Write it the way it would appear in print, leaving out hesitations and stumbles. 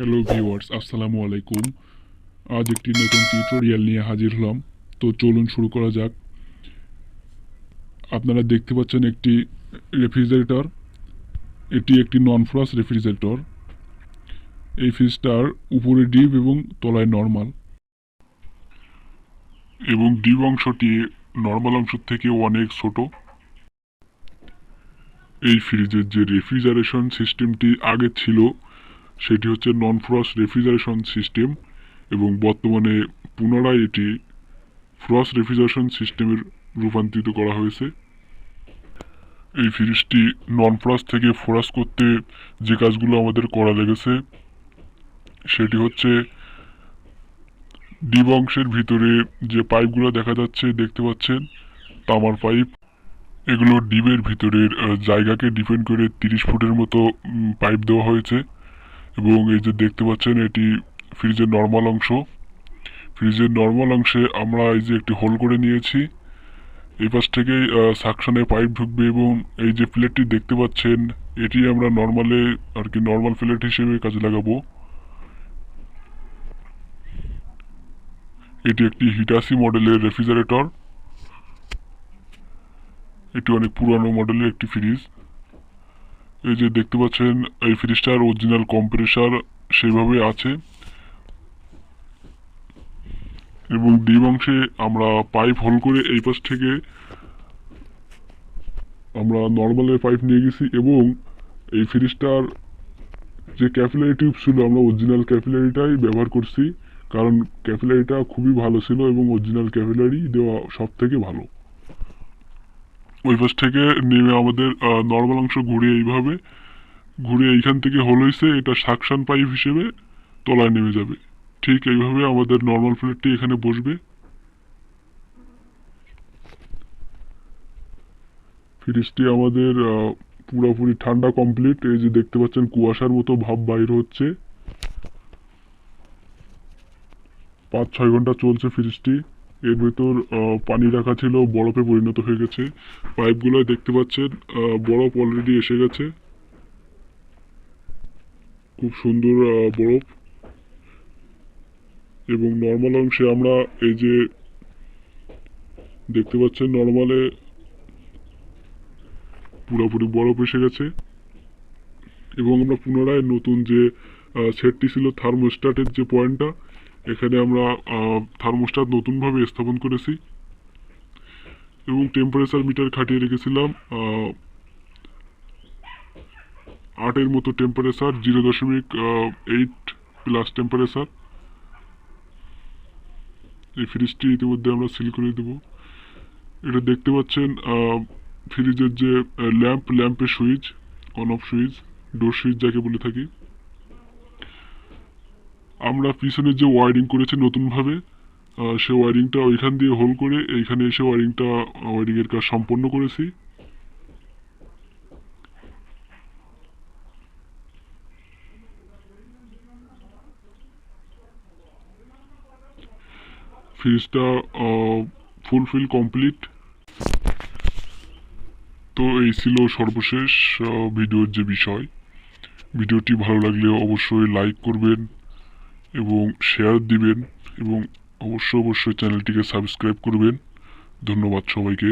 Hello viewers, আসসালামু আলাইকুম। আজ একটি নতুন টিউটোরিয়াল নিয়ে হাজির হলাম। তো চলুন শুরু করা যাক। আপনারা দেখতে পাচ্ছেন একটি রেফ্রিজারেটর। এটি একটি নন ফ্রস্ট রেফ্রিজারেটর। এই ফ্রিজটার উপরে ডিপ এবং তলায় নর্মাল, এবং ডিপ অংশটি নর্মাল অংশ থেকে অনেক ছোট। এই ফ্রিজের যে রেফ্রিজারেশন সিস্টেমটি আগে ছিল সেটি হচ্ছে নন ফ্রস্ট রেফ্রিজারেশন সিস্টেম, এবং বর্তমানে পুনরায় এটি ফ্রস্ট রেফ্রিজারেশন সিস্টেমের রূপান্তরিত করা হয়েছে। এই ফ্রিজটি নন ফ্রস্ট থেকে ফ্রস্ট করতে যে কাজগুলো আমাদের করা লেগেছে সেটি হচ্ছে ডিপ অংশের ভিতরে যে পাইপগুলো দেখা যাচ্ছে, দেখতে পাচ্ছেন তামার পাইপ। এগুলো ডিপের ভিতরের জায়গাকে ডিপেন্ড করে 30 ফুটের মতো পাইপ দেওয়া হয়েছে। এবং এই যে দেখতে পাচ্ছেন এটি ফ্রিজের নর্মাল অংশ। ফ্রিজের নর্মাল অংশে আমরা এই যে একটি হোল করে নিয়েছি। এই পাশ থেকে সাকশনে পাইপ ঢুকবে, এবং এই যে প্লেটটি দেখতে পাচ্ছেন এটি আমরা নর্মাল প্লেট হিসেবে কাজে লাগাবো। এটি একটি হিটাসি মডেলের রেফ্রিজারেটর। এটি অনেক পুরানো মডেলের একটি ফ্রিজ। এই যে দেখতে পাচ্ছেন এই ফ্রিজটার অরিজিনাল কম্প্রেসার সেভাবে আছে, এবং ডিপ অংশে আমরা পাইপ হোল করে এই পাশ থেকে আমরা নর্মালের পাইপ নিয়ে গেছি, এবং এই ফ্রিজটার যে ক্যাপিলারি টিউব ছিল আমরা অরিজিনাল ক্যাপিলারিটাই ব্যবহার করছি, কারণ ক্যাপিলারিটা খুবই ভালো ছিল এবং অরিজিনাল ক্যাপিলারি দেওয়া সব থেকে ভালো। ওই পাশ থেকে নেমে আমাদের নর্মাল অংশ ঘুরে এইখান থেকে হোল হয়েছে, এটা সাকশন পাইপ হিসেবে তলায় নেমে যাবে। ঠিক এইভাবে আমাদের নর্মাল প্লেটটি এখানে বসবে। ফ্রিজটি আমাদের পুরোপুরি ঠান্ডা কমপ্লিট। এই যে দেখতে পাচ্ছেন কুয়াশার মতো ভাব বাইর হচ্ছে। 5-6 ঘন্টা চলছে ফ্রিজটি। এর ভেতর পানি রাখা ছিল, বরফে পরিণত হয়ে গেছে। পাইপগুলো দেখতে পাচ্ছেন বরফ অলরেডি এসে গেছে, খুব সুন্দর বরফ। এবং নর্মাল অংশে আমরা এই যে দেখতে পাচ্ছেন নর্মালে পুরোপুরি বরফ এসে গেছে। এবং আমরা পুনরায় নতুন যে সেটটি ছিল থার্মোস্ট্যাটের যে পয়েন্টটা, এখানে আমরা থার্মোস্ট্যাট নতুনভাবে স্থাপন করেছি, এবং টেম্পারেচার মিটার খাটিয়ে রেখেছিলাম 8-এর মতো টেম্পারেচার, 0.8 প্লাস টেম্পারেচার। এই ফ্রিজটি ইতিমধ্যে আমরা সিল করে দেব। এটা দেখতে পাচ্ছেন ফ্রিজের যে ল্যাম্পের switch, on off switch, door switch যাকে বলে থাকি। আমরা পিছনে যে ওয়ারিং করেছি নতুনভাবে, সে ওয়ারিংটা ওইখান দিয়ে হোল করে এইখানে এসে ওয়ারিংয়ের কাজ সম্পন্ন করেছি। ফ্রিজটা ফুলফিল কমপ্লিট। তো এই ছিল সর্বশেষ ভিডিওর যে বিষয়। ভিডিওটি ভালো লাগলে অবশ্যই লাইক করবেন এবং শেয়ার দিবেন, এবং অবশ্যই চ্যানেলটিকে সাবস্ক্রাইব করবেন। ধন্যবাদ সবাইকে।